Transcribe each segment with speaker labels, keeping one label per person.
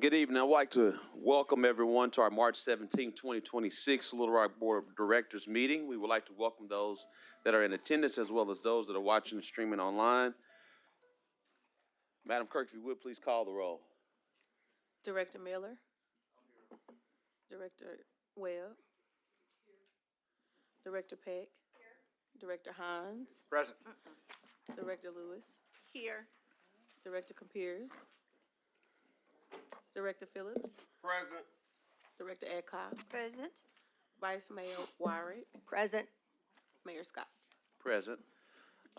Speaker 1: Good evening. I'd like to welcome everyone to our March 17, 2026 Little Rock Board of Directors meeting. We would like to welcome those that are in attendance as well as those that are watching and streaming online. Madam Clerk, if you would, please call the roll.
Speaker 2: Director Miller. Director Webb. Director Peck. Director Hines.
Speaker 3: Present.
Speaker 2: Director Lewis.
Speaker 4: Here.
Speaker 2: Director Compeers. Director Phillips.
Speaker 3: Present.
Speaker 2: Director Adcock.
Speaker 4: Present.
Speaker 2: Vice Mayor Wyrick.
Speaker 4: Present.
Speaker 2: Mayor Scott.
Speaker 1: Present.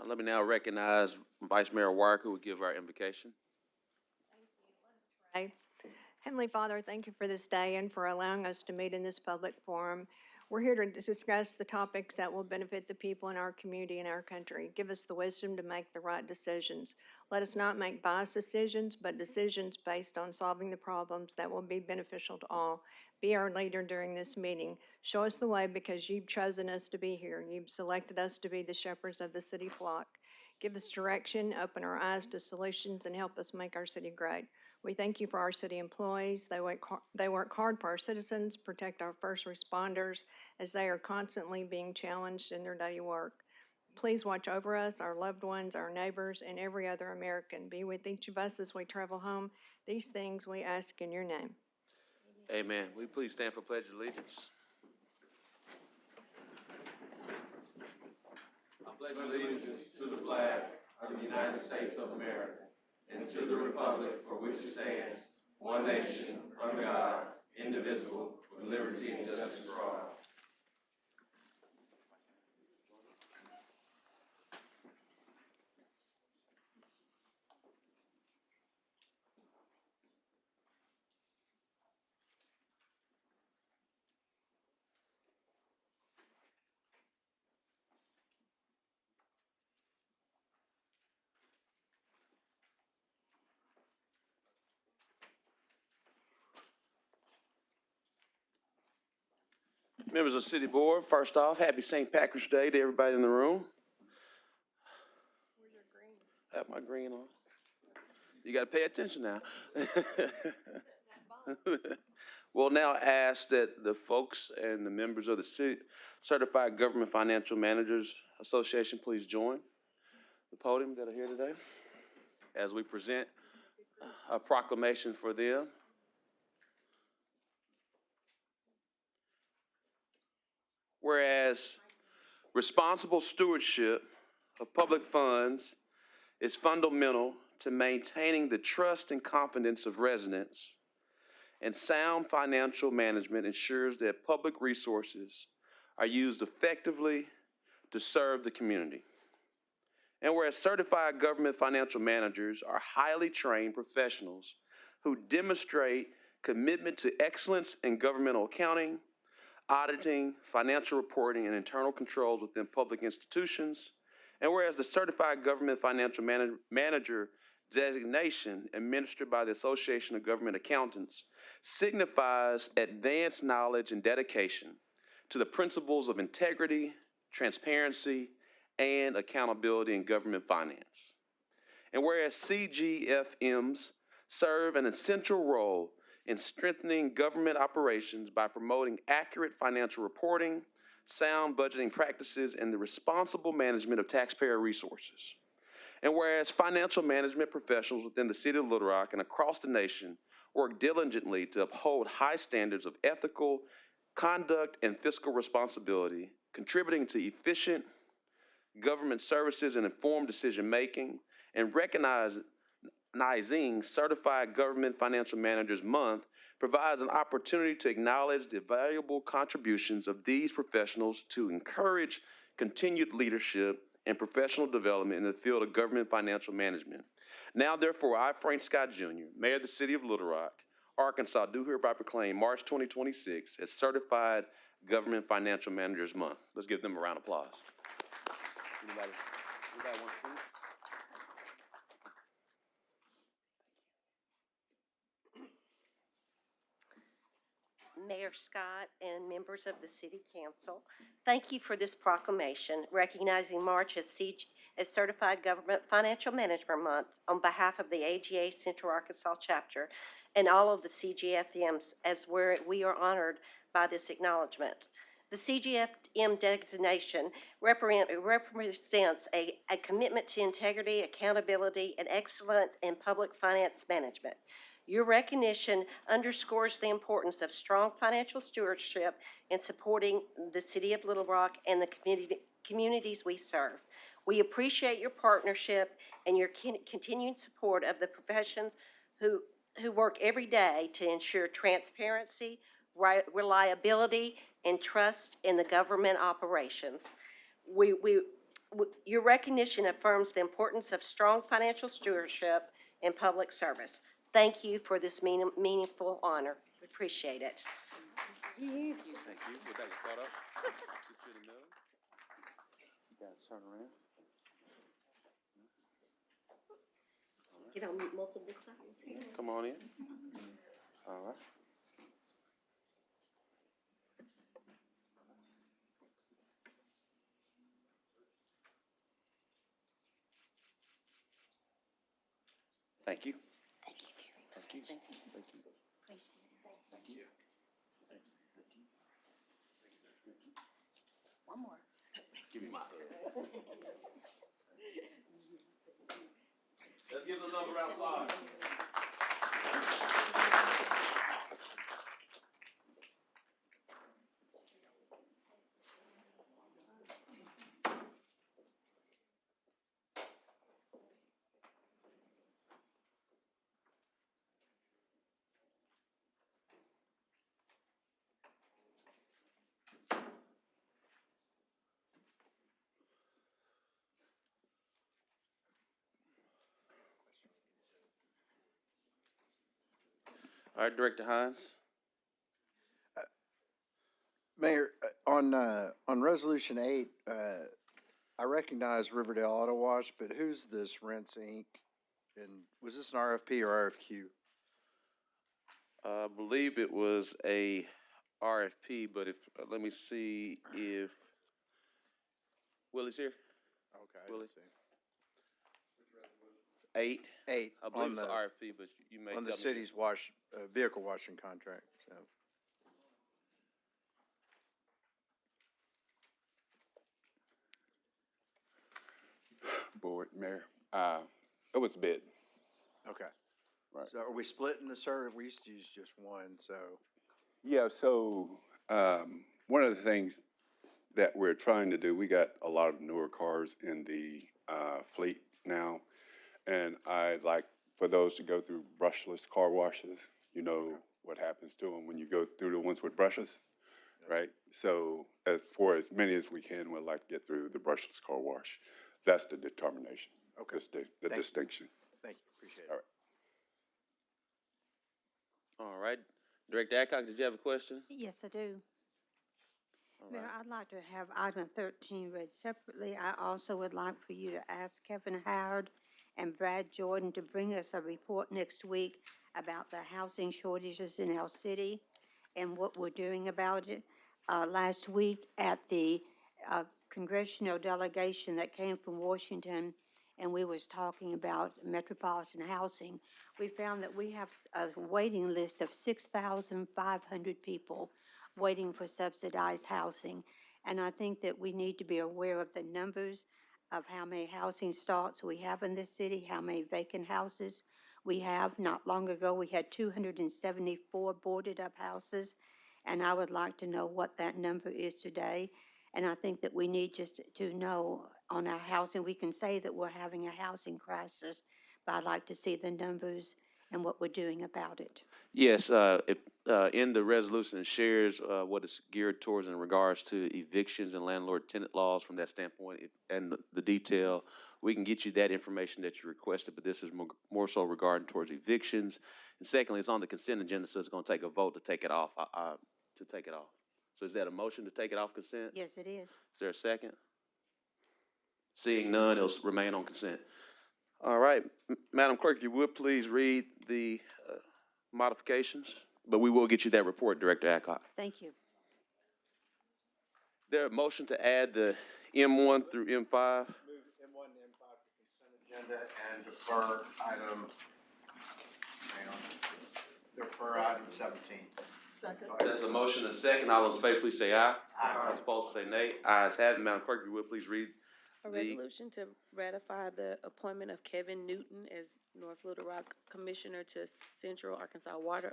Speaker 1: Let me now recognize Vice Mayor Wark, who will give our invocation.
Speaker 5: Pray. Heavenly Father, thank you for this day and for allowing us to meet in this public forum. We're here to discuss the topics that will benefit the people in our community and our country. Give us the wisdom to make the right decisions. Let us not make biased decisions, but decisions based on solving the problems that will be beneficial to all. Be our leader during this meeting. Show us the way because you've chosen us to be here. You've selected us to be the shepherds of the city flock. Give us direction, open our eyes to solutions, and help us make our city great. We thank you for our city employees. They work hard for our citizens, protect our first responders as they are constantly being challenged in their daily work. Please watch over us, our loved ones, our neighbors, and every other American. Be with each of us as we travel home. These things we ask in your name.
Speaker 1: Amen. Will you please stand for Pledge of Allegiance? I pledge allegiance to the flag of the United States of America and to the republic for which it stands, one nation, under God, indivisible, with liberty and justice for all. Members of the City Board, first off, happy St. Patrick's Day to everybody in the room.
Speaker 2: Where's your green?
Speaker 1: I have my green on. You got to pay attention now. We'll now ask that the folks and the members of the City Certified Government Financial Managers Association please join the podium that are here today as we present a proclamation for them. Whereas responsible stewardship of public funds is fundamental to maintaining the trust and confidence of residents, and sound financial management ensures that public resources are used effectively to serve the community. And whereas certified government financial managers are highly trained professionals who demonstrate commitment to excellence in governmental accounting, auditing, financial reporting, and internal controls within public institutions. And whereas the Certified Government Financial Manager designation administered by the Association of Government Accountants signifies advanced knowledge and dedication to the principles of integrity, transparency, and accountability in government finance. And whereas CGFMs serve an essential role in strengthening government operations by promoting accurate financial reporting, sound budgeting practices, and the responsible management of taxpayer resources. And whereas financial management professionals within the city of Little Rock and across the nation work diligently to uphold high standards of ethical conduct and fiscal responsibility, contributing to efficient government services and informed decision-making, and recognizing Certified Government Financial Managers Month provides an opportunity to acknowledge the valuable contributions of these professionals to encourage continued leadership and professional development in the field of government financial management. Now, therefore, I, Frank Scott Jr., Mayor of the City of Little Rock, Arkansas, do hereby proclaim March 2026 as Certified Government Financial Managers Month. Let's give them a round of applause. Anybody want to speak?
Speaker 3: Mayor Scott and members of the City Council, thank you for this proclamation recognizing March as as Certified Government Financial Management Month on behalf of the AGA Central Arkansas Chapter and all of the CGFMs as we are honored by this acknowledgement. The CGFM designation represents a commitment to integrity, accountability, and excellent in public finance management. Your recognition underscores the importance of strong financial stewardship in supporting the City of Little Rock and the communities we serve. We appreciate your partnership and your continued support of the professions who work every day to ensure transparency, reliability, and trust in the government operations. Your recognition affirms the importance of strong financial stewardship in public service. Thank you for this meaningful honor. We appreciate it.
Speaker 1: Thank you. With that, you caught up? Get you in the middle. You guys turn around.
Speaker 3: Get on multiple sides here.
Speaker 1: Come on in. All right. Thank you.
Speaker 3: Thank you very much.
Speaker 1: Thank you.
Speaker 3: Thank you.
Speaker 1: Thank you.
Speaker 3: Appreciate it.
Speaker 1: Thank you.
Speaker 3: One more.
Speaker 1: Give me my Let's give the number outside. All right, Director Hines.
Speaker 4: Mayor, on Resolution 8, I recognize Riverdale Auto Wash, but who's this Rents Inc.? And was this an RFP or RFQ?
Speaker 1: I believe it was a RFP, but if, let me see if Willie's here.
Speaker 4: Okay.
Speaker 1: Willie? 8.
Speaker 4: 8.
Speaker 1: I believe
Speaker 4: on
Speaker 1: it's
Speaker 4: the,
Speaker 1: an RFP, but you may tell
Speaker 4: on
Speaker 1: me.
Speaker 4: the city's vehicle washing contract, so.
Speaker 6: Board, Mayor, it was bid.
Speaker 4: Okay.
Speaker 6: Right.
Speaker 4: So are we splitting the service? We used to use just one, so.
Speaker 6: Yeah, so, one of the things that we're trying to do, we got a lot of newer cars in the, fleet now. And I'd like for those to go through brushless car washes. You know what happens to them when you go through the ones with brushes, right? So for as many as we can, we'd like to get through the brushless car wash. That's the determination.
Speaker 4: Okay.
Speaker 6: The
Speaker 4: Thank you.
Speaker 6: distinction.
Speaker 4: Thank you, appreciate
Speaker 6: All
Speaker 4: it.
Speaker 6: right.
Speaker 1: All right. Director Adcock, did you have a question?
Speaker 7: Yes, I do.
Speaker 1: All
Speaker 7: Mayor,
Speaker 1: right.
Speaker 7: I'd like to have item 13 read separately. I also would like for you to ask Kevin Howard and Brad Jordan to bring us a report next week about the housing shortages in our city and what we're doing about it. Last week at the congressional delegation that came from Washington, and we was talking about metropolitan housing, we found that we have a waiting list of 6,500 people waiting for subsidized housing. And I think that we need to be aware of the numbers of how many housing starts we have in this city, how many vacant houses we have. Not long ago, we had 274 boarded up houses, and I would like to know what that number is today. And I think that we need just to know on our housing, we can say that we're having a housing crisis, but I'd like to see the numbers and what we're doing about it.
Speaker 1: Yes, in the resolution it shares what it's geared towards in regards to evictions and landlord-tenant laws from that standpoint, and the detail. We can get you that information that you requested, but this is more so regarding towards evictions. And secondly, it's on the consent agenda, so it's going to take a vote to take it off. So is that a motion to take it off consent?
Speaker 7: Yes, it is.
Speaker 1: Is there a second? Seeing none, it'll remain on consent. All right, Madam Clerk, you would please read the modifications? but we will get you that report, Director Adcock.
Speaker 7: Thank you.
Speaker 1: There a motion to add the M1 through M5?
Speaker 4: Move M1 and M5 to consent agenda and defer item, hang on, defer item 17.
Speaker 1: There's a motion and a second. All those in favor, please say aye. Aye. Those opposed, say nay. Ayes have it. Madam Clerk, if you will, please read
Speaker 2: A
Speaker 1: the,
Speaker 2: resolution to ratify the appointment of Kevin Newton as North Little Rock Commissioner to Central Arkansas Water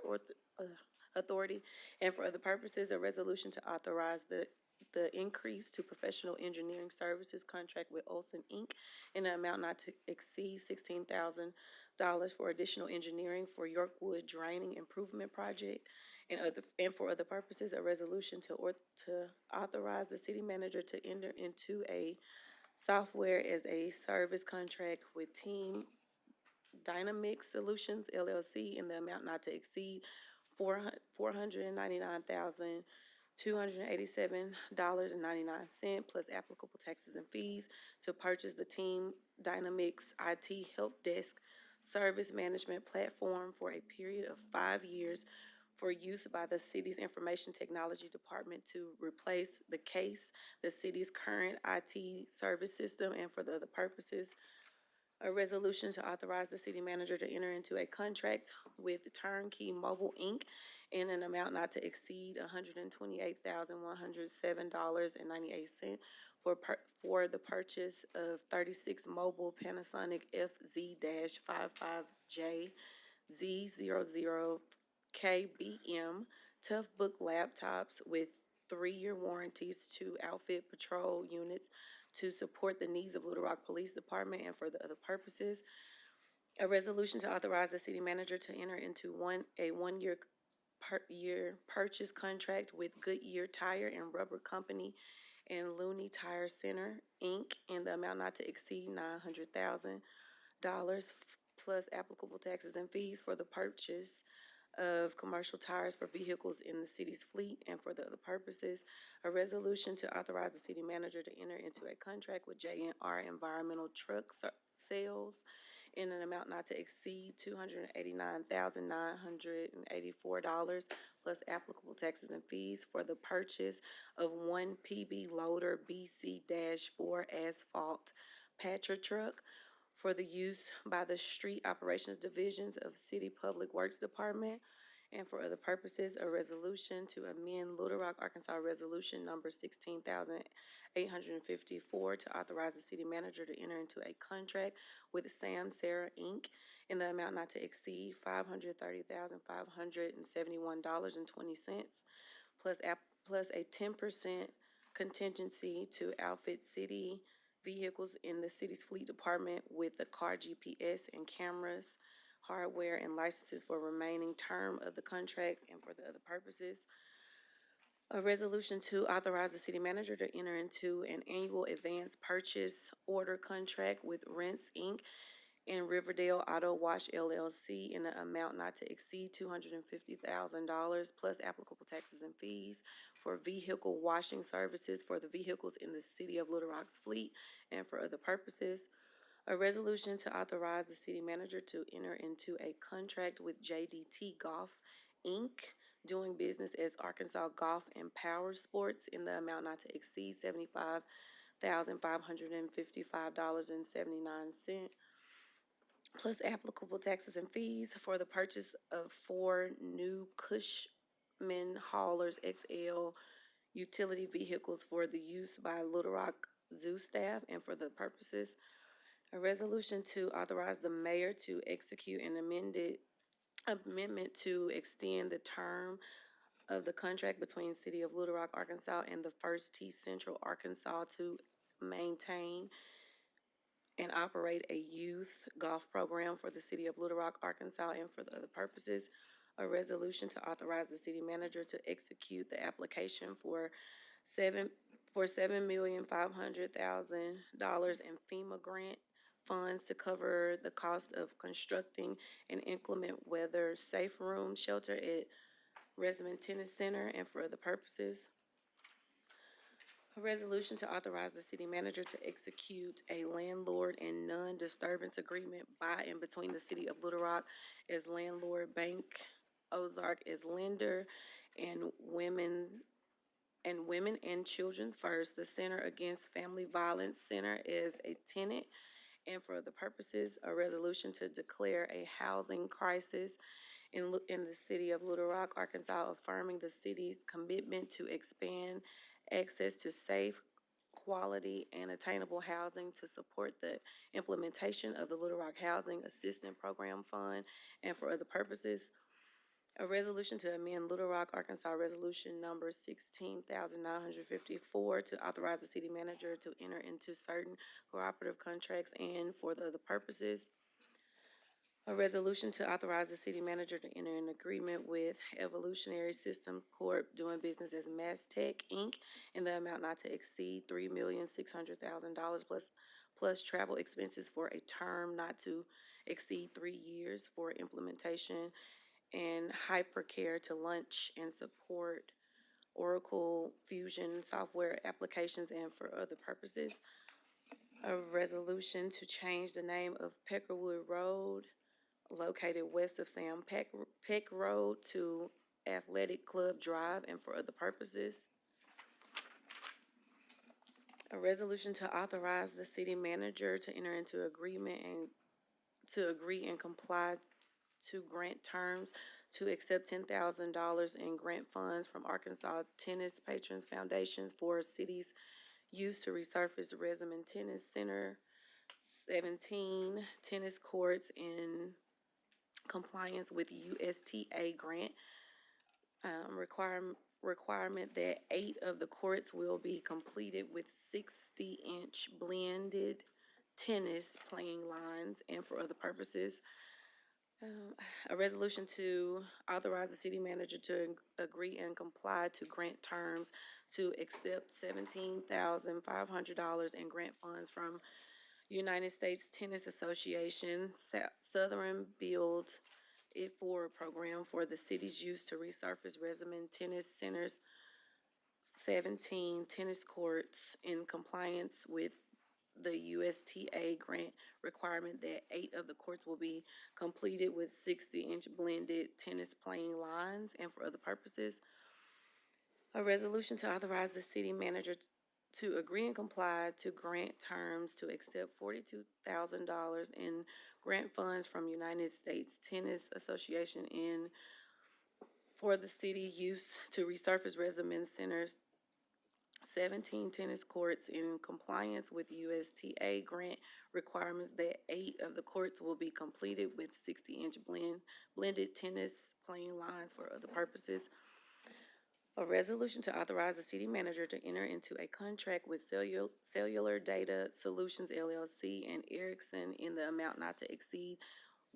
Speaker 2: Authority, and for other purposes, a resolution to authorize the increase to professional engineering services contract with Olson Inc. in an amount not to exceed $16,000 for additional engineering for Yorkwood Draining Improvement Project, and for other purposes, a resolution to authorize the city manager to enter into a software as a service contract with Team Dynamics Solutions LLC in the amount not to exceed $499,287.99 plus applicable taxes and fees to purchase the Team Dynamics IT Help Desk Service Management Platform for a period of 5 years for use by the city's Information Technology Department to replace the CASE, the city's current IT service system, and for the other purposes. A resolution to authorize the city manager to enter into a contract with Turnkey Mobile, Inc. in an amount not to exceed $128,107.98 for the purchase of 36 mobile Panasonic FZ-55J Z00 KBM Toughbook laptops with 3-year warranties to outfit patrol units to support the needs of Little Rock Police Department and for the other purposes. A resolution to authorize the city manager to enter into a one-year purchase contract with Goodyear Tire and Rubber Company and Looney Tire Center, Inc. in the amount not to exceed $900,000 plus applicable taxes and fees for the purchase of commercial tires for vehicles in the city's fleet and for the other purposes. A resolution to authorize the city manager to enter into a contract with J&R Environmental Truck Sales in an amount not to exceed $289,984 plus applicable taxes and fees for the purchase of one PB Loader BC-4 asphalt patcher truck for the use by the Street Operations Divisions of City Public Works Department, and for other purposes, a resolution to amend Little Rock, Arkansas Resolution Number 16,854 to authorize the city manager to enter into a contract with Sam Sarah, Inc. in the amount not to exceed $530,571.20 plus a 10% contingency to outfit city vehicles in the city's fleet department with the car GPS and cameras, hardware, and licenses for remaining term of the contract and for the other purposes. A resolution to authorize the city manager to enter into an annual advance purchase order contract with Rents, Inc. and Riverdale Auto Wash LLC in an amount not to exceed $250,000 plus applicable taxes and fees for vehicle washing services for the vehicles in the city of Little Rock's fleet and for other purposes. A resolution to authorize the city manager to enter into a contract with JDT Golf, Inc., doing business as Arkansas Golf and Power Sports in the amount not to exceed $75,555.79 plus applicable taxes and fees for the purchase of 4 new Cushman Haulers XL utility vehicles for the use by Little Rock Zoo staff and for the purposes. A resolution to authorize the mayor to execute an amendment to extend the term of the contract between City of Little Rock, Arkansas and the First T Central Arkansas to maintain and operate a youth golf program for the city of Little Rock, Arkansas, and for the other purposes. A resolution to authorize the city manager to execute the application for $7,500,000 in FEMA grant funds to cover the cost of constructing an inclement weather safe room shelter at Resmond Tennis Center and for other purposes. A resolution to authorize the city manager to execute a landlord and non-disturbance agreement by and between the city of Little Rock as landlord bank Ozark as lender, and Women and Children's First, the Center Against Family Violence Center as a tenant. And for the purposes, a resolution to declare a housing crisis in the city of Little Rock, Arkansas, affirming the city's commitment to expand access to safe, quality, and attainable housing to support the implementation of the Little Rock Housing Assistance Program Fund. And for other purposes, a resolution to amend Little Rock, Arkansas Resolution Number 16,954 to authorize the city manager to enter into certain cooperative contracts. And for the other purposes, a resolution to authorize the city manager to enter an agreement with Evolutionary Systems Corp. Doing business as Mastech Inc. in the amount not to exceed $3,600,000 plus travel expenses for a term not to exceed 3 years for implementation and hypercare to launch and support Oracle Fusion software applications. And for other purposes, a resolution to change the name of Peckerwood Road, located west of Sam Peck Road, to Athletic Club Drive. And for other purposes, a resolution to authorize the city manager to enter into agreement and to agree and comply to grant terms to accept $10,000 in grant funds from Arkansas Tennis Patrons Foundations for city's use to resurface Reserman Tennis Center, 17 tennis courts in compliance with USTA grant requirement that 8 of the courts will be completed with 60-inch blended tennis playing lines. And for other purposes, a resolution to authorize the city manager to agree and comply to grant terms to accept $17,500 in grant funds from United States Tennis Association Southern Build It Forward program for the city's use to resurface Reserman Tennis Center's 17 tennis courts in compliance with the USTA grant requirement that 8 of the courts will be completed with 60-inch blended tennis playing lines. And for other purposes, a resolution to authorize the city manager to agree and comply to grant terms to accept $42,000 in grant funds from United States Tennis Association for the city use to resurface Reserman Center's 17 tennis courts in compliance with USTA grant requirements that 8 of the courts will be completed with 60-inch blended tennis playing lines. For other purposes, a resolution to authorize the city manager to enter into a contract with Cellular Data Solutions LLC and Ericsson in the amount not to exceed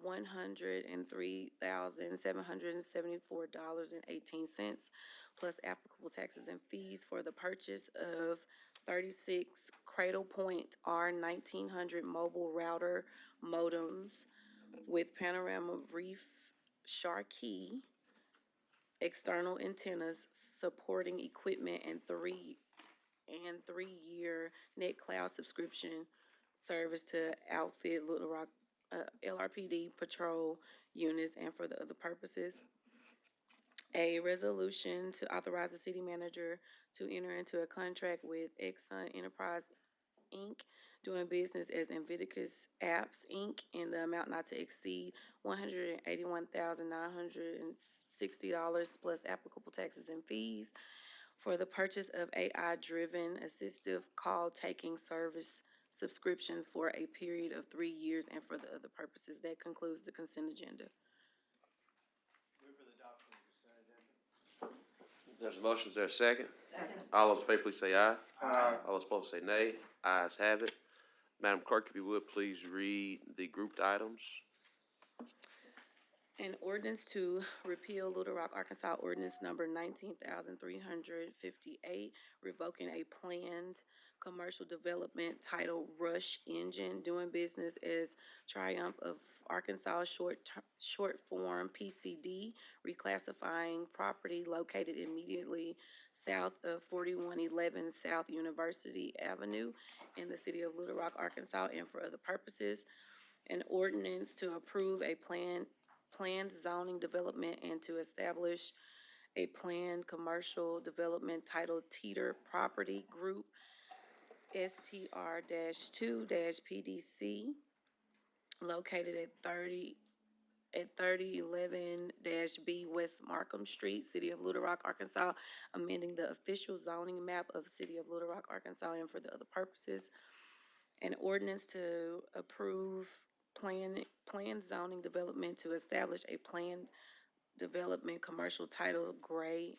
Speaker 2: $103,774.18 plus applicable taxes and fees for the purchase of 36 Cradlepoint R1900 mobile router modems with panorama reef Sharkey external antennas supporting equipment and 3-year net cloud subscription service to outfit Little Rock LRPD patrol units. And for the other purposes, a resolution to authorize the city manager to enter into a contract with Exxon Enterprise Inc., doing business as Inviticus Apps Inc., in the amount not to exceed $181,960 plus applicable taxes and fees for the purchase of AI-driven assistive call-taking service subscriptions for a period of 3 years. And for the other purposes, that concludes the consent agenda.
Speaker 1: There's a motion, is there a second? Second. All those in favor, please say aye. Aye. All those opposed say nay. Ayes have it. Madam Clerk, if you would, please read the grouped items.
Speaker 2: An ordinance to repeal Little Rock, Arkansas ordinance number 19,358, revoking a planned commercial development titled Rush Engine, doing business as Triumph of Arkansas short form PCD, reclassifying property located immediately south of 4111 South University Avenue in the city of Little Rock, Arkansas. And for other purposes, an ordinance to approve a planned zoning development and to establish a planned commercial development titled Teeter Property Group, STR-2-PDC, located at 3011-B West Markham Street, City of Little Rock, Arkansas, amending the official zoning map of City of Little Rock, Arkansas, and for the other purposes. An ordinance to approve planned zoning development to establish a planned development commercial title Gray,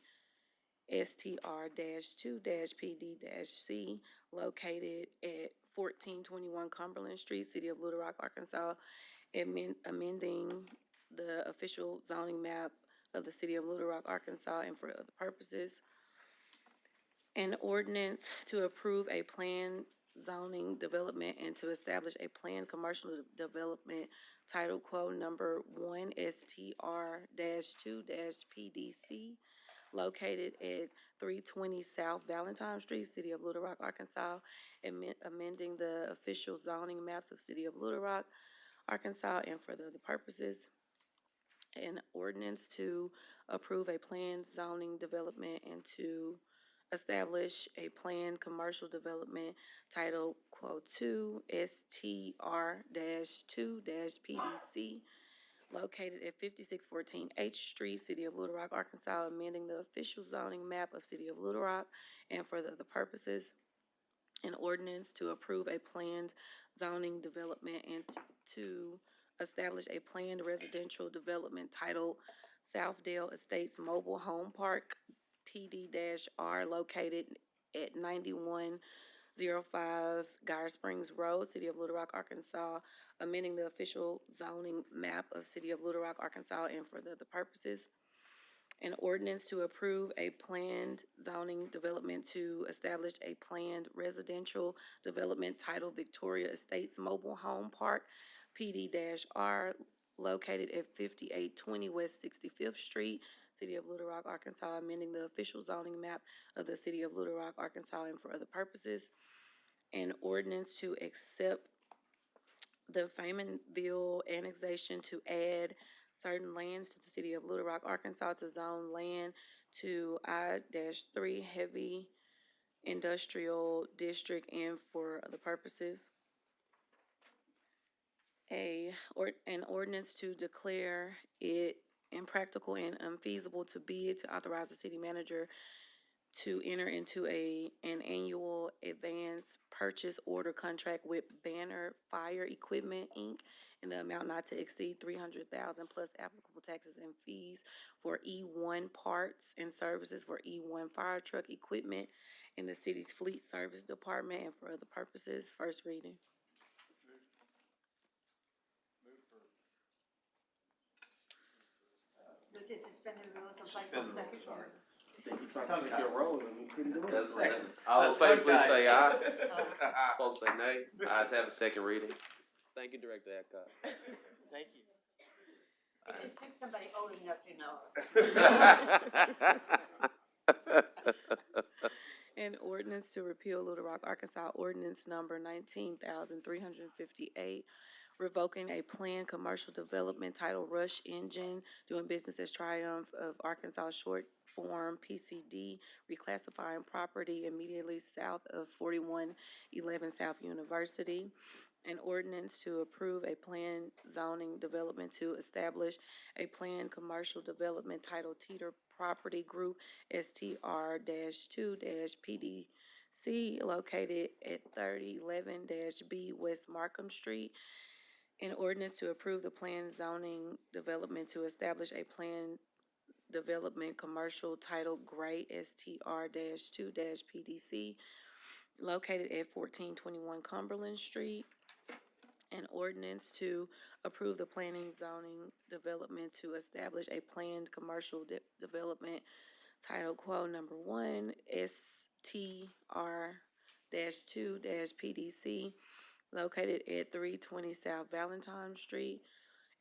Speaker 2: STR-2-PD-C, located at 1421 Cumberland Street, City of Little Rock, Arkansas, amending the official zoning map of the City of Little Rock, Arkansas, and for other purposes. An ordinance to approve a planned zoning development and to establish a planned commercial development title quote number 1 STR-2-PDC, located at 320 South Valentine Street, City of Little Rock, Arkansas, amending the official zoning maps of City of Little Rock, Arkansas, and for the other purposes. An ordinance to approve a planned zoning development and to establish a planned commercial development titled quote 2 STR-2-PDC, located at 5614 H Street, City of Little Rock, Arkansas, amending the official zoning map of City of Little Rock and for the other purposes. An ordinance to approve a planned zoning development and to establish a planned residential development titled Southdale Estates Mobile Home Park, PD-R, located at 9105 Geyer Springs Road, City of Little Rock, Arkansas, amending the official zoning map of City of Little Rock, Arkansas, and for the other purposes. An ordinance to approve a planned zoning development to establish a planned residential development titled Victoria Estates Mobile Home Park, PD-R, located at 5820 West 65th Street, City of Little Rock, Arkansas, amending the official zoning map of the City of Little Rock, Arkansas, and for other purposes. An ordinance to accept the Feynmanville annexation to add certain lands to the City of Little Rock, Arkansas, to zone land to I-3 Heavy Industrial District and for other purposes. An ordinance to declare it impractical and unfeasible to bid, to authorize the city manager to enter into an annual advance purchase order contract with Banner Fire Equipment, Inc., in the amount not to exceed $300,000 plus applicable taxes and fees for E1 parts and services for E1 fire truck equipment in the city's fleet service department and for other purposes. First reading.
Speaker 7: Move to suspend the rules and place on second reading.
Speaker 1: All in favor, please say aye. Opposed, say nay. Ayes have a second reading. Thank you, Director Adcock.
Speaker 8: Thank you.
Speaker 7: It just takes somebody old enough to know.
Speaker 2: An ordinance to repeal Little Rock, Arkansas ordinance number 19,358, revoking a planned commercial development titled Rush Engine, doing business as Triumph of Arkansas, short form PCD, reclassifying property immediately south of 4111 South University. An ordinance to approve a planned zoning development to establish a planned commercial development titled Teeter Property Group, STR-2-PDC, located at 3011-B West Markham Street. An ordinance to approve the planned zoning development to establish a planned development commercial titled Gray, STR-2-PDC, located at 1421 Cumberland Street. An ordinance to approve the planning zoning development to establish a planned commercial development titled quote number 1 STR-2-PDC, located at 320 South Valentine Street.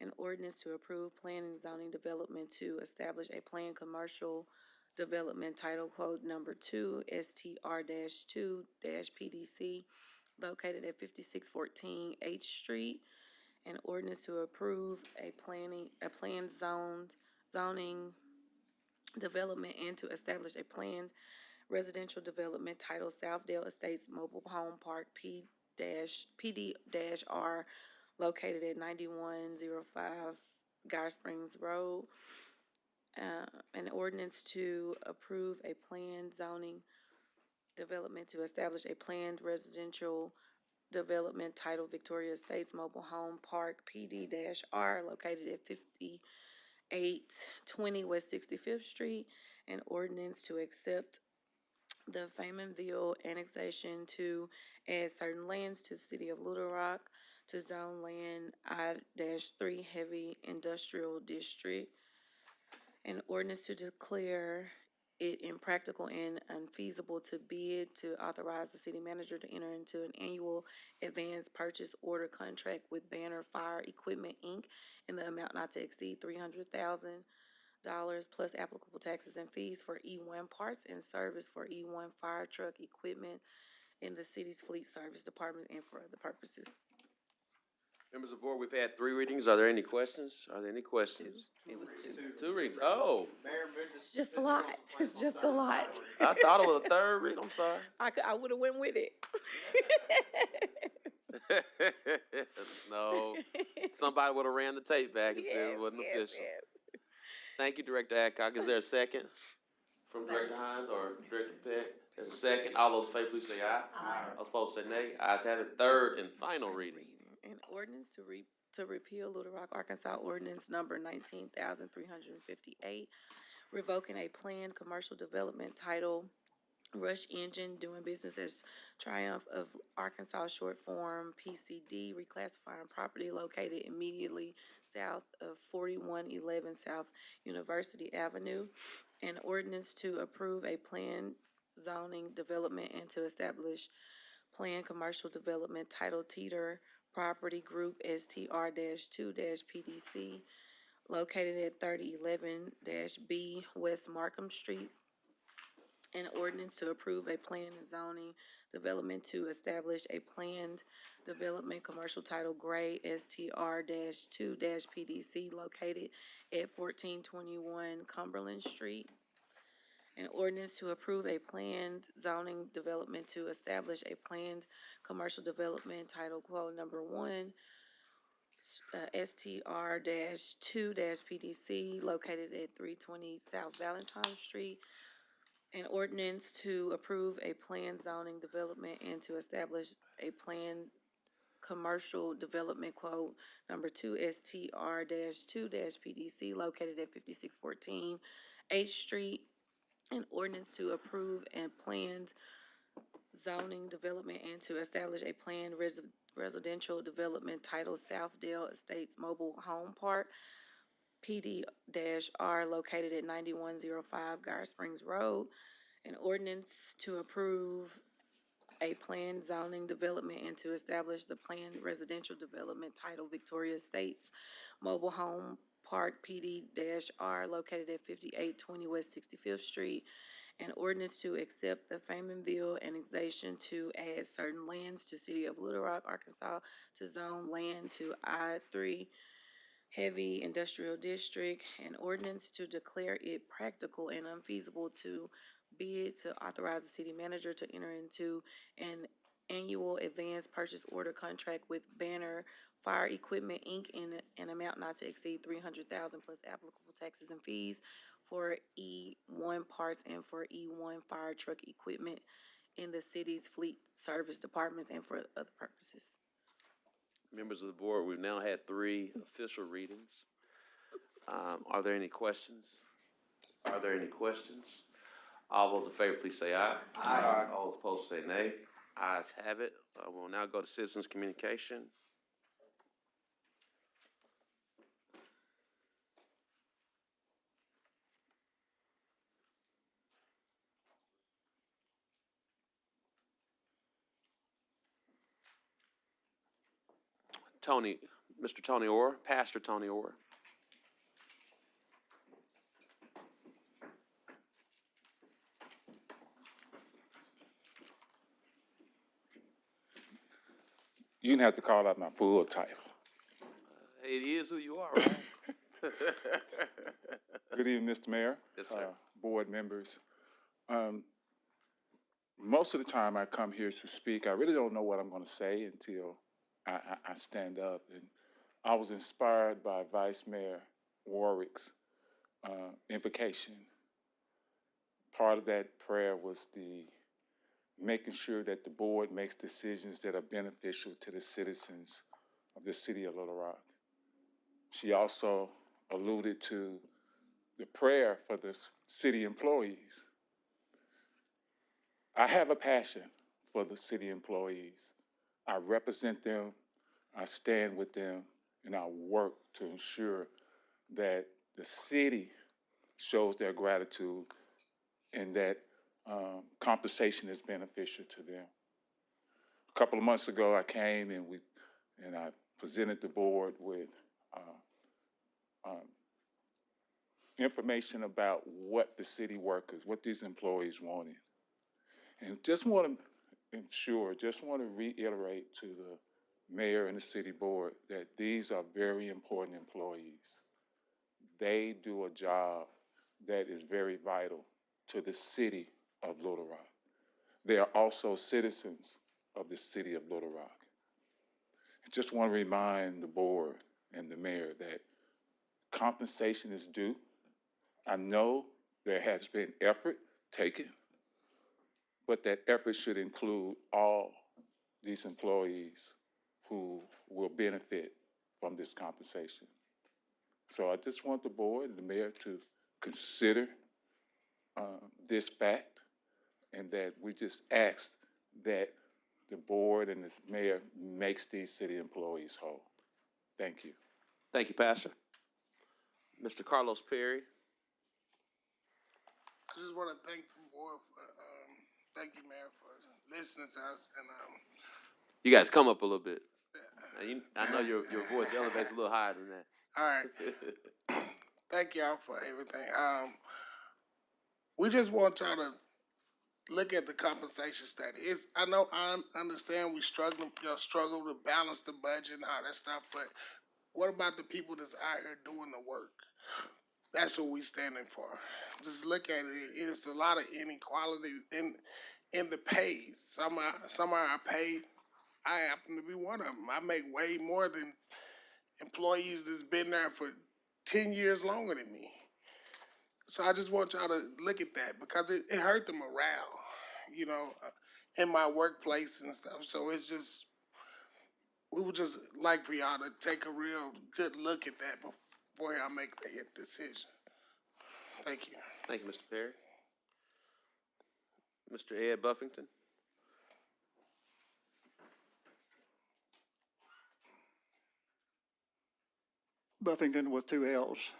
Speaker 2: An ordinance to approve planning zoning development to establish a planned commercial development title quote number 2 STR-2-PDC, located at 5614 H Street. An ordinance to approve a planned zoning development and to establish a planned residential development titled Southdale Estates Mobile Home Park PD-R located at 9105 Guy Springs Road. An ordinance to approve a planned zoning development to establish a planned residential development titled Victoria Estates Mobile Home Park PD-R located at 5820 West 65th Street. An ordinance to accept the Faymonville annexation to add certain lands to the city of Little Rock to zone land I-3 heavy industrial district. An ordinance to declare it impractical and unfeasible to bid to authorize the city manager to enter into an annual advance purchase order contract with Banner Fire Equipment, Inc. in the amount not to exceed $300,000 plus applicable taxes and fees for E1 parts and service for E1 fire truck equipment in the city's fleet service department and for other purposes.
Speaker 1: Members of the board, we've had 3 readings. Are there any questions? Are there any questions?
Speaker 2: It was two.
Speaker 1: 2 readings. Oh,
Speaker 2: Just a lot. It's just a lot.
Speaker 1: I thought it was a 3rd reading. I'm sorry.
Speaker 2: I would have went with it.
Speaker 1: No, somebody would have ran the tape back and said it wasn't official.
Speaker 2: Yes.
Speaker 1: Thank you, Director Adcock. Is there a second from Director Hines or Director Peck? There's a second. All those in favor, please say aye. Aye. All opposed, say nay. Ayes have it. 3rd and final reading.
Speaker 2: An ordinance to repeal Little Rock, Arkansas ordinance number 19,358, revoking a planned commercial development title Rush Engine doing business as Triumph of Arkansas short form PCD, reclassifying property located immediately south of 4111 South University Avenue. An ordinance to approve a planned zoning development and to establish planned commercial development titled Teeter Property Group STR-2-PDC located at 3011-B West Markham Street. An ordinance to approve a planned zoning development to establish a planned development commercial title Gray STR-2-PDC located at 1421 Cumberland Street. An ordinance to approve a planned zoning development to establish a planned commercial development title quote number 1 STR-2-PDC located at 320 South Valentine Street. An ordinance to approve a planned zoning development and to establish a planned commercial development quote number 2 STR-2-PDC located at 5614 H Street. An ordinance to approve a planned zoning development and to establish a planned residential development titled Southdale Estates Mobile Home Park PD-R located at 9105 Guy Springs Road. An ordinance to approve a planned zoning development and to establish the planned residential development titled Victoria Estates Mobile Home Park PD-R located at 5820 West 65th Street. An ordinance to accept the Faymonville annexation to add certain lands to City of Little Rock, Arkansas to zone land to I-3 heavy industrial district. An ordinance to declare it practical and unfeasible to bid to authorize the city manager to enter into an annual advance purchase order contract with Banner Fire Equipment, Inc. in an amount not to exceed $300,000 plus applicable taxes and fees for E1 parts and for E1 fire truck equipment in the city's fleet service departments and for other purposes.
Speaker 1: Members of the board, we've now had 3 official readings. Are there any questions? Are there any questions? All those in favor, please say aye. Aye. All those opposed, say nay. Ayes have it. We'll now go to citizens' communication. Mr. Tony Orr, Pastor Tony Orr.
Speaker 8: You didn't have to call out my full title.
Speaker 1: It is who you are, right?
Speaker 8: Good evening, Mr. Mayor.
Speaker 1: Yes, sir.
Speaker 8: Board members. Most of the time I come here to speak, I really don't know what I'm going to say until I stand up. And I was inspired by Vice Mayor Warwick's invocation. Part of that prayer was the making sure that the board makes decisions that are beneficial to the citizens of the city of Little Rock. She also alluded to the prayer for the city employees. I have a passion for the city employees. I represent them, I stand with them, and I work to ensure that the city shows their gratitude and that compensation is beneficial to them. A couple of months ago, I came and I presented the board with information about what the city workers, what these employees wanted. And just want to reiterate to the mayor and the city board that these are very important employees. They do a job that is very vital to the city of Little Rock. They are also citizens of the city of Little Rock. I just want to remind the board and the mayor that compensation is due. I know there has been effort taken, but that effort should include all these employees who will benefit from this compensation. So I just want the board and the mayor to consider this fact, and that we just ask that the board and the mayor makes these city employees whole. Thank you.
Speaker 1: Thank you, Pastor. Mr. Carlos Perry.
Speaker 9: I just want to thank the board for, thank you, Mayor, for listening to us. And
Speaker 1: You guys come up a little bit. I know your voice elevates a little higher than that.
Speaker 9: all right, thank y'all for everything. We just want y'all to look at the compensation study. I know I understand we struggle to balance the budget and all that stuff, but what about the people that's out here doing the work? That's what we standing for. Just look at it. It's a lot of inequality in the pays. Some are paid. I happen to be one of them. I make way more than employees that's been there for 10 years longer than me. So I just want y'all to look at that because it hurt the morale, in my workplace and stuff. So we would just like for y'all to take a real good look at that before y'all make the decision. Thank you.
Speaker 1: Thank you, Mr. Perry. Mr. Ed Buffington.
Speaker 10: Buffington with two L's,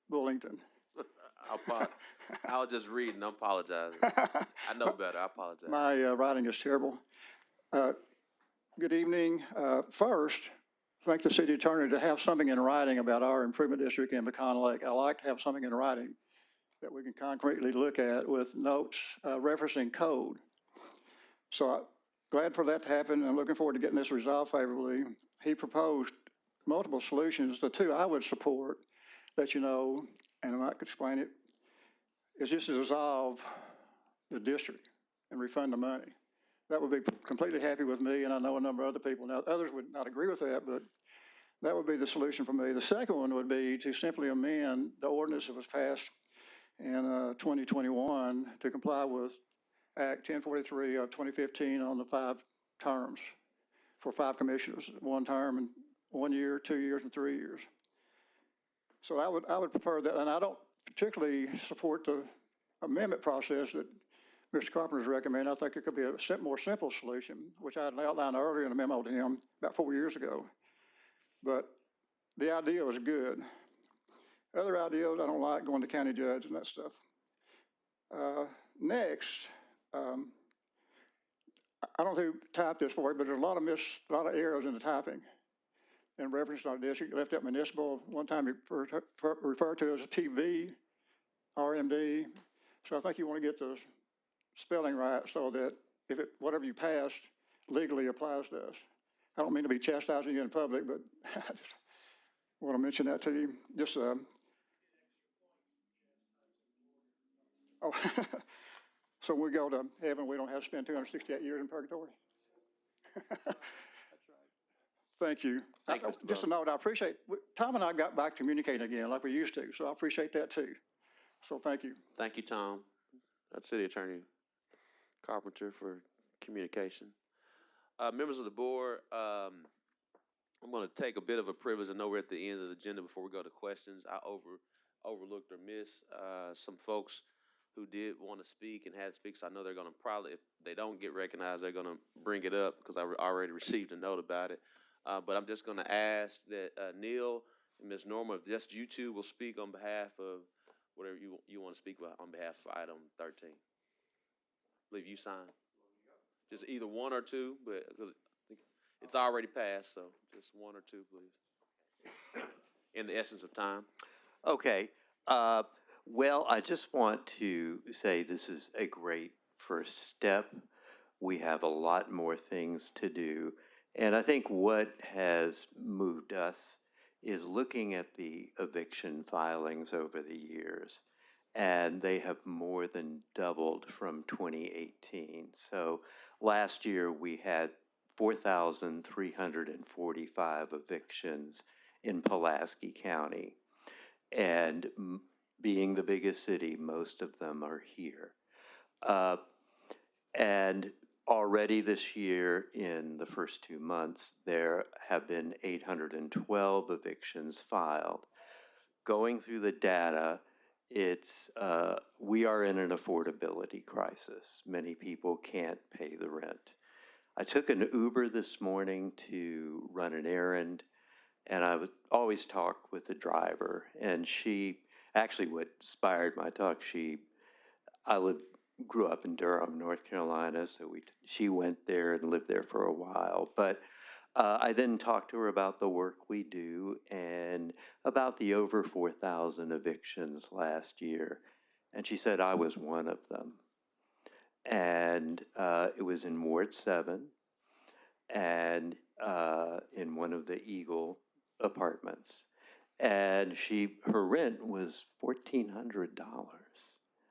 Speaker 10: Bullington.
Speaker 1: I was just reading. I apologize. I know better. I apologize.
Speaker 10: My writing is terrible. Good evening. First, thank the city attorney to have something in writing about our improvement district in Pecan Lake. I like to have something in writing that we can concretely look at with notes referencing code. So I'm glad for that to happen. I'm looking forward to getting this resolved favorably. He proposed multiple solutions. The two I would support, let you know, and I might explain it, is just to dissolve the district and refund the money. That would be completely happy with me, and I know a number of other people. Now, others would not agree with that, but that would be the solution for me. The second one would be to simply amend the ordinance that was passed in 2021 to comply with Act 1043 of 2015 on the 5 terms for 5 commissioners, 1 term and 1 year, 2 years, and 3 years. So I would prefer that, and I don't particularly support the amendment process that Mr. Carpenter's recommended. I think it could be a more simple solution, which I had outlined earlier in a memo to him about 4 years ago. But the idea was good. Other ideas I don't like, going to county judge and that stuff. Next, I don't know who typed this for you, but there's a lot of errors in the typing. In reference to our district, left out municipal, one time referred to as a TV, RMD. So I think you want to get the spelling right so that whatever you passed legally applies to us. I don't mean to be chastising you in public, but Want to mention that to you? Just, oh, so when we go to heaven, we don't have to spend 268 years in purgatory? Thank you.
Speaker 1: Thank you, Mr.
Speaker 10: Just a note, I appreciate, Tom and I got back communicating again like we used to, so I appreciate that too. So thank you.
Speaker 1: Thank you, Tom. That's City Attorney Carpenter for communication. Members of the board, I'm going to take a bit of a privilege. I know we're at the end of the agenda before we go to questions. I overlooked or missed some folks who did want to speak and had to speak. So I know they're going to probably, if they don't get recognized, they're going to bring it up because I already received a note about it. But I'm just going to ask that Neil and Ms. Norma, if just you two will speak on behalf of whatever you want to speak about on behalf of item 13. I believe you signed. Just either one or two, but because it's already passed, so just one or two, please. In the essence of time.
Speaker 11: Okay. Well, I just want to say this is a great first step. We have a lot more things to do. And I think what has moved us is looking at the eviction filings over the years. And they have more than doubled from 2018. So last year we had 4,345 evictions in Pulaski County. And being the biggest city, most of them are here. And already this year, in the first 2 months, there have been 812 evictions filed. Going through the data, we are in an affordability crisis. Many people can't pay the rent. I took an Uber this morning to run an errand, and I would always talk with the driver. And she, actually what inspired my talk, grew up in Durham, North Carolina, so she went there and lived there for a while. But I then talked to her about the work we do and about the over 4,000 evictions last year. And she said I was one of them. And it was in Ward 7 and in one of the Eagle apartments. And her rent was $1,400.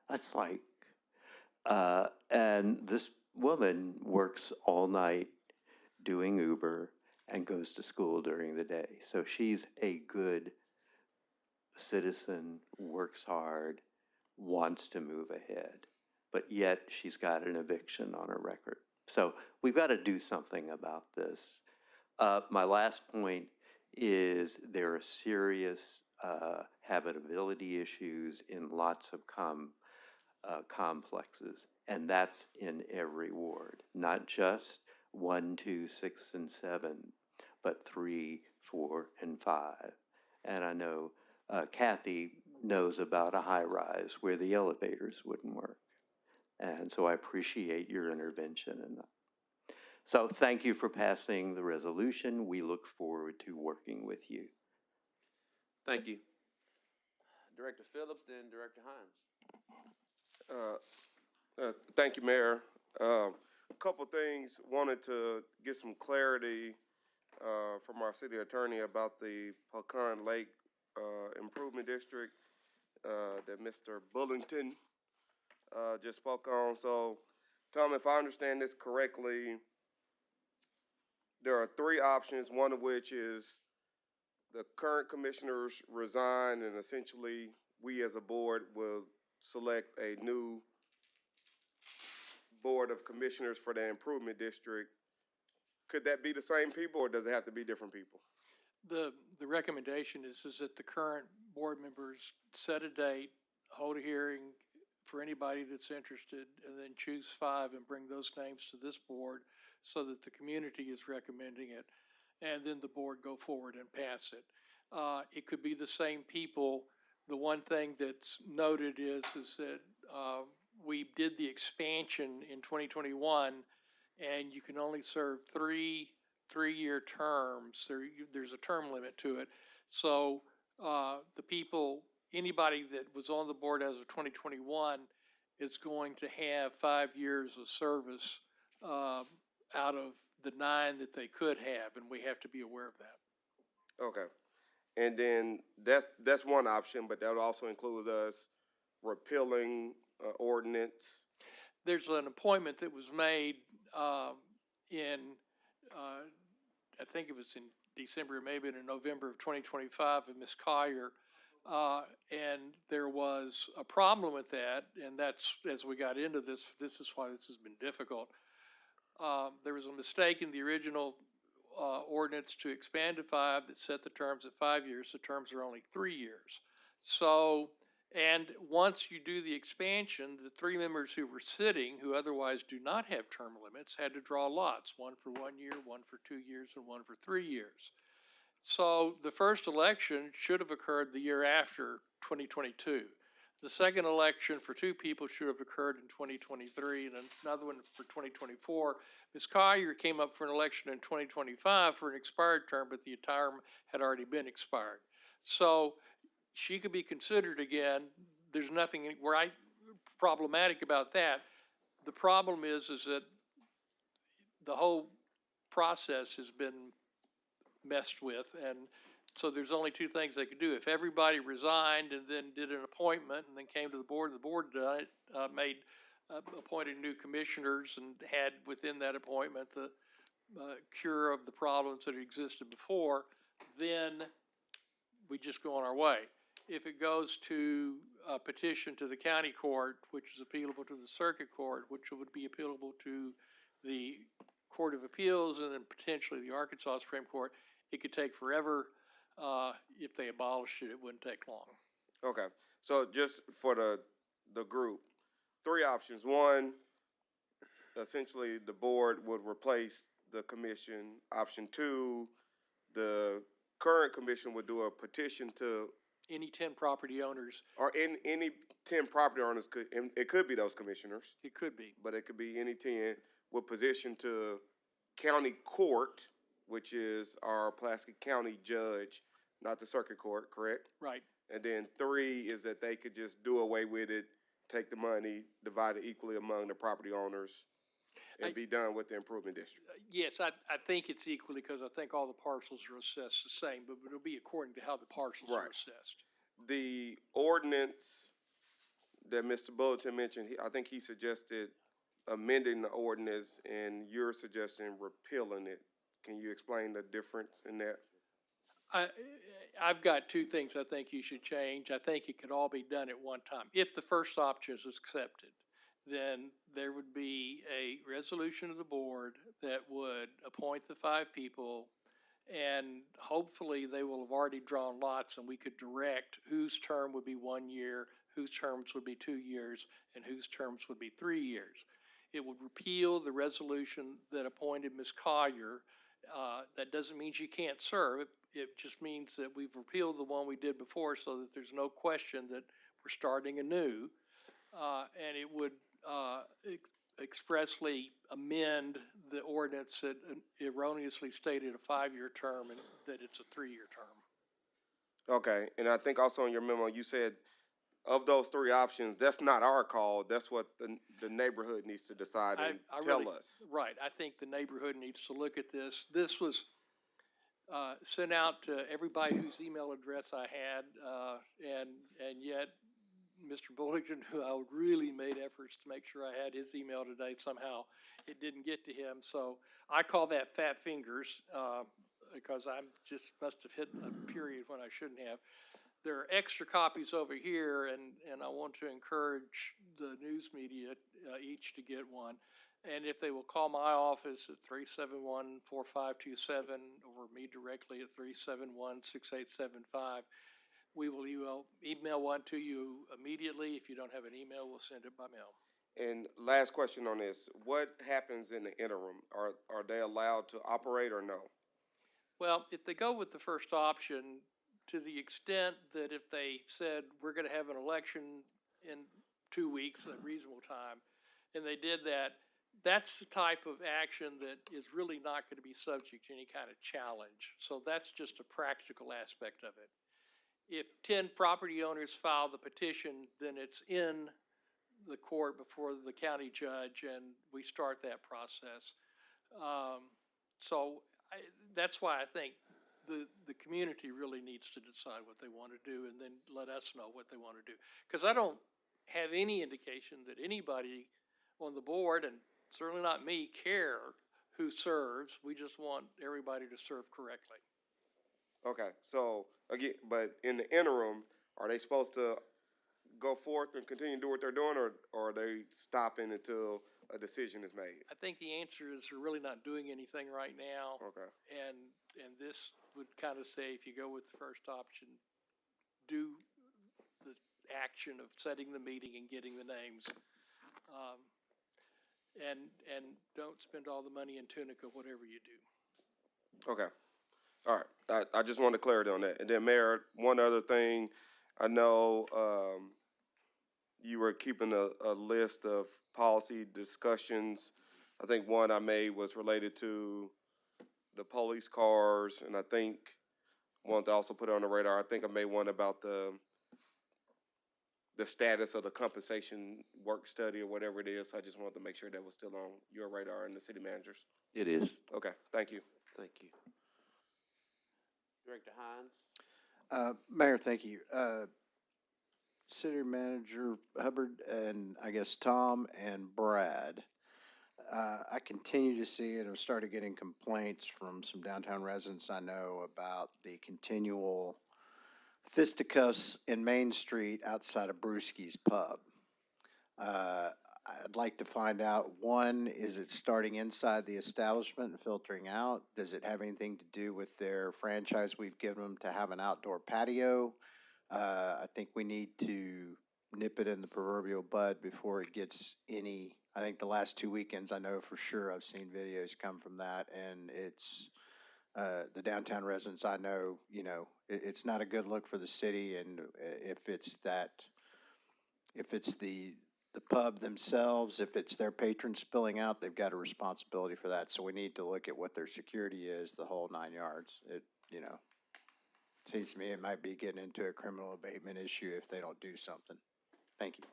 Speaker 11: That's like, and this woman works all night doing Uber and goes to school during the day. So she's a good citizen, works hard, wants to move ahead, but yet she's got an eviction on her record. So we've got to do something about this. My last point is there are serious habitability issues in lots of complexes, and that's in every ward, not just 1, 2, 6, and 7, but 3, 4, and 5. And I know Kathy knows about a high-rise where the elevators wouldn't work. And so I appreciate your intervention in that. So thank you for passing the resolution. We look forward to working with you.
Speaker 1: Thank you. Director Phillips, then Director Hines.
Speaker 12: Thank you, Mayor. A couple things. Wanted to get some clarity from our city attorney about the Pecan Lake Improvement District that Mr. Bullington just spoke on. So, Tom, if I understand this correctly, there are 3 options, one of which is the current commissioners resign and essentially we as a board will select a new board of commissioners for the improvement district. Could that be the same people or does it have to be different people?
Speaker 13: The recommendation is that the current board members set a date, hold a hearing for anybody that's interested, and then choose 5 and bring those names to this board so that the community is recommending it, and then the board go forward and pass it. It could be the same people. The one thing that's noted is that we did the expansion in 2021, and you can only serve 3-year terms. There's a term limit to it. So anybody that was on the board as of 2021 is going to have 5 years of service out of the 9 that they could have, and we have to be aware of that.
Speaker 12: Okay. And then that's one option, but that would also include us repealing ordinance.
Speaker 13: There's an appointment that was made in, I think it was in December, maybe in November of 2025, of Ms. Collier. And there was a problem with that, and that's, as we got into this, this is why this has been difficult. There was a mistake in the original ordinance to expand to 5 that set the terms at 5 years. The terms are only 3 years. So, and once you do the expansion, the 3 members who were sitting, who otherwise do not have term limits, had to draw lots, one for 1 year, one for 2 years, and one for 3 years. So the first election should have occurred the year after 2022. The second election for 2 people should have occurred in 2023 and another one for 2024. Ms. Collier came up for an election in 2025 for an expired term, but the term had already been expired. So she could be considered again. There's nothing problematic about that. The problem is that the whole process has been messed with, and so there's only 2 things they could do. If everybody resigned and then did an appointment and then came to the board, and the board done it, appointed new commissioners and had within that appointment the cure of the problems that existed before, then we just go on our way. If it goes to a petition to the county court, which is appealable to the circuit court, which would be appealable to the Court of Appeals and then potentially the Arkansas Supreme Court, it could take forever. If they abolished it, it wouldn't take long.
Speaker 12: Okay, so just for the group, 3 options. One, essentially the board would replace the commission. Option 2, the current commission would do a petition to
Speaker 13: Any 10 property owners,
Speaker 12: or any 10 property owners could, and it could be those commissioners,
Speaker 13: it could be.
Speaker 12: but it could be any 10, would petition to county court, which is our Pulaski County judge, not the circuit court, correct?
Speaker 13: Right.
Speaker 12: And then 3 is that they could just do away with it, take the money, divide it equally among the property owners, and be done with the improvement district.
Speaker 13: Yes, I think it's equally, because I think all the parcels are assessed the same, but it'll be according to how the parcels are
Speaker 12: Right.
Speaker 13: assessed.
Speaker 12: The ordinance that Mr. Bulletin mentioned, I think he suggested amending the ordinance, and you're suggesting repealing it. Can you explain the difference in that?
Speaker 13: I've got 2 things I think you should change. I think it could all be done at one time. If the first option is accepted, then there would be a resolution of the board that would appoint the 5 people, and hopefully they will have already drawn lots, and we could direct whose term would be 1 year, whose terms would be 2 years, and whose terms would be 3 years. It would repeal the resolution that appointed Ms. Collier. That doesn't mean she can't serve. It just means that we've repealed the one we did before, so that there's no question that we're starting anew. And it would expressly amend the ordinance that erroneously stated a 5-year term and that it's a 3-year term.
Speaker 12: Okay, and I think also in your memo, you said of those 3 options, that's not our call. That's what the neighborhood needs to decide and tell us.
Speaker 13: Right, I think the neighborhood needs to look at this. This was sent out to everybody whose email address I had, and yet Mr. Bullington, who I really made efforts to make sure I had his email today, somehow it didn't get to him. So I call that fat fingers, because I just must have hit a period when I shouldn't have. There are extra copies over here, and I want to encourage the news media each to get one. And if they will call my office at 371-4527 or me directly at 371-6875, we will email one to you immediately. If you don't have an email, we'll send it by mail.
Speaker 12: And last question on this, what happens in the interim? Are they allowed to operate or no?
Speaker 13: Well, if they go with the first option, to the extent that if they said, we're going to have an election in 2 weeks, a reasonable time, and they did that, that's the type of action that is really not going to be subject to any kind of challenge. So that's just a practical aspect of it. If 10 property owners file the petition, then it's in the court before the county judge, and we start that process. That's why I think the community really needs to decide what they want to do and then let us know what they want to do. Because I don't have any indication that anybody on the board, and certainly not me, care who serves. We just want everybody to serve correctly.
Speaker 12: Okay, so again, but in the interim, are they supposed to go forth and continue to do what they're doing, or are they stopping until a decision is made?
Speaker 13: I think the answer is they're really not doing anything right now.
Speaker 12: Okay.
Speaker 13: And this would kind of say, if you go with the first option, do the action of setting the meeting and getting the names. And don't spend all the money in Tunica, whatever you do.
Speaker 12: Okay. All right. I just wanted clarity on that. And then, Mayor, one other thing. I know you were keeping a list of policy discussions. I think one I made was related to the police cars, and I think wanted to also put it on the radar. I think I made one about the status of the compensation work study or whatever it is. I just wanted to make sure that was still on your radar and the city managers.
Speaker 1: It is.
Speaker 12: Okay, thank you.
Speaker 1: Thank you. Director Hines?
Speaker 4: Mayor, thank you. City Manager Hubbard and I guess Tom and Brad. I continue to see and I've started getting complaints from some downtown residents I know about the continual fisticuffs in Main Street outside of Brewski's Pub. I'd like to find out, one, is it starting inside the establishment and filtering out? Does it have anything to do with their franchise we've given them to have an outdoor patio? I think we need to nip it in the proverbial bud before it gets any. I think the last 2 weekends, I know for sure I've seen videos come from that, and it's the downtown residents I know, it's not a good look for the city, and if it's the pub themselves, if it's their patrons spilling out, they've got a responsibility for that. So we need to look at what their security is, the whole 9 yards. It seems to me it might be getting into a criminal abatement issue if they don't do something. Thank you.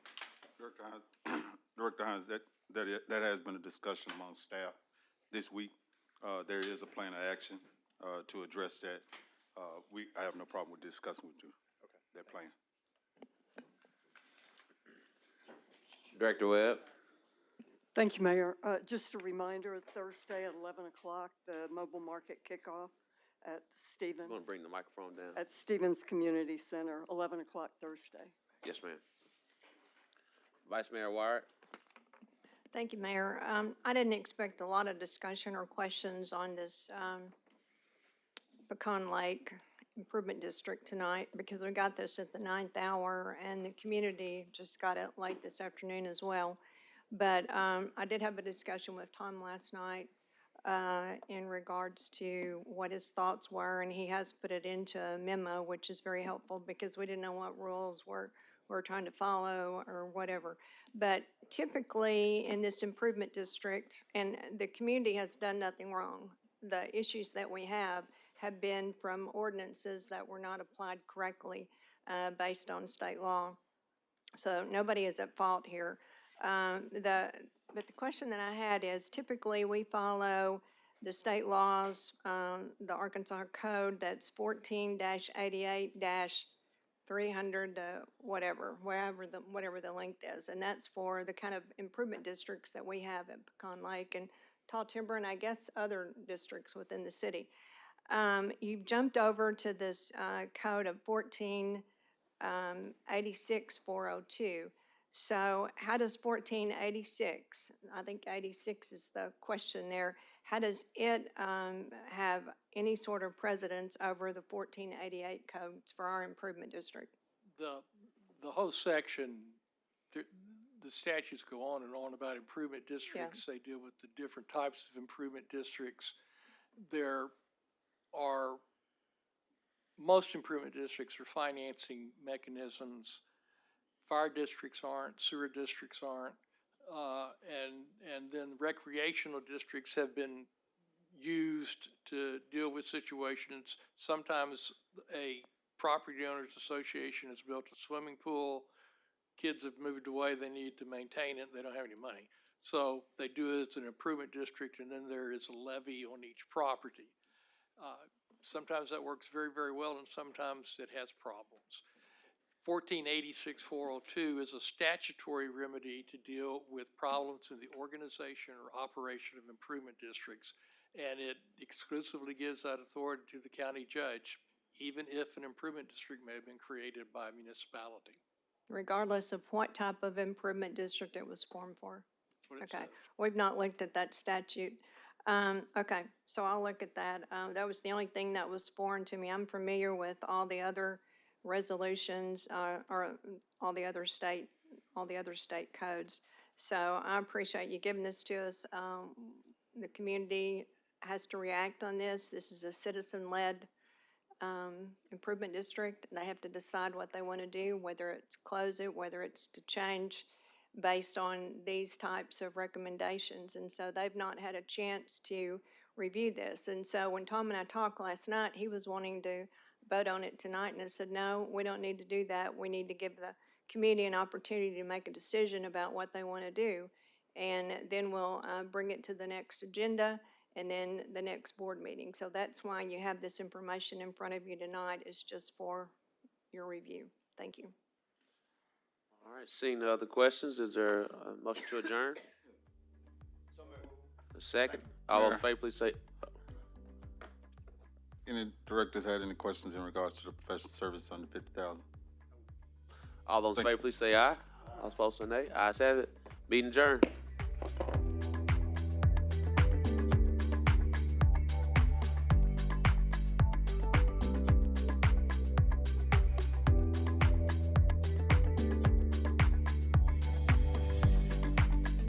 Speaker 14: Director Hines, that has been a discussion among staff this week. There is a plan of action to address that. I have no problem with discussing with you that plan.
Speaker 1: Director Webb?
Speaker 15: Thank you, Mayor. Just a reminder, Thursday at 11 o'clock, the mobile market kickoff at Stevens.
Speaker 1: You want to bring the microphone down?
Speaker 15: At Stevens Community Center, 11 o'clock Thursday.
Speaker 1: Yes, ma'am. Vice Mayor Wyatt?
Speaker 5: Thank you, Mayor. I didn't expect a lot of discussion or questions on this Pecan Lake Improvement District tonight because we got this at the 9th hour and the community just got it late this afternoon as well. But I did have a discussion with Tom last night in regards to what his thoughts were, and he has put it into a memo, which is very helpful because we didn't know what rules we're trying to follow or whatever. But typically in this improvement district, and the community has done nothing wrong, the issues that we have been from ordinances that were not applied correctly based on state law. So nobody is at fault here. But the question that I had is typically we follow the state laws, the Arkansas code that's 14-88-300 whatever the length is, and that's for the kind of improvement districts that we have at Pecan Lake and Tall Timber and I guess other districts within the city. You've jumped over to this code of 14-86-402. So how does 1486, I think 86 is the question there, how does it have any sort of precedence over the 1488 codes for our improvement district?
Speaker 13: The whole section, the statutes go on and on about improvement districts. Yeah. They deal with the different types of improvement districts. Most improvement districts are financing mechanisms. Fire districts aren't, sewer districts aren't, and then recreational districts have been used to deal with situations. Sometimes a property owners association has built a swimming pool, kids have moved away, they need to maintain it, they don't have any money. So they do it as an improvement district, and then there is a levy on each property. Sometimes that works very, very well, and sometimes it has problems. 1486-402 is a statutory remedy to deal with problems in the organization or operation of improvement districts, and it exclusively gives that authority to the county judge, even if an improvement district may have been created by a municipality.
Speaker 5: Regardless of what type of improvement district it was formed for.
Speaker 13: That's what it
Speaker 5: Okay,
Speaker 13: says.
Speaker 5: we've not looked at that statute. Okay, so I'll look at that. That was the only thing that was foreign to me. I'm familiar with all the other resolutions, or all the other state codes. So I appreciate you giving this to us. The community has to react on this. This is a citizen-led improvement district. They have to decide what they want to do, whether it's close it, whether it's to change based on these types of recommendations. And so they've not had a chance to review this. And so when Tom and I talked last night, he was wanting to vote on it tonight, and I said, no, we don't need to do that. We need to give the community an opportunity to make a decision about what they want to do. And then we'll bring it to the next agenda and then the next board meeting. So that's why you have this information in front of you tonight, is just for your review. Thank you.
Speaker 1: All right, seeing no other questions, is there a motion to adjourn? A second? All those in favor, please say,
Speaker 14: Any directors had any questions in regards to the professional service under 50,000?
Speaker 1: all those in
Speaker 14: Thank
Speaker 1: favor, please say aye. All opposed, say nay. Ayes have it. Meeting adjourned.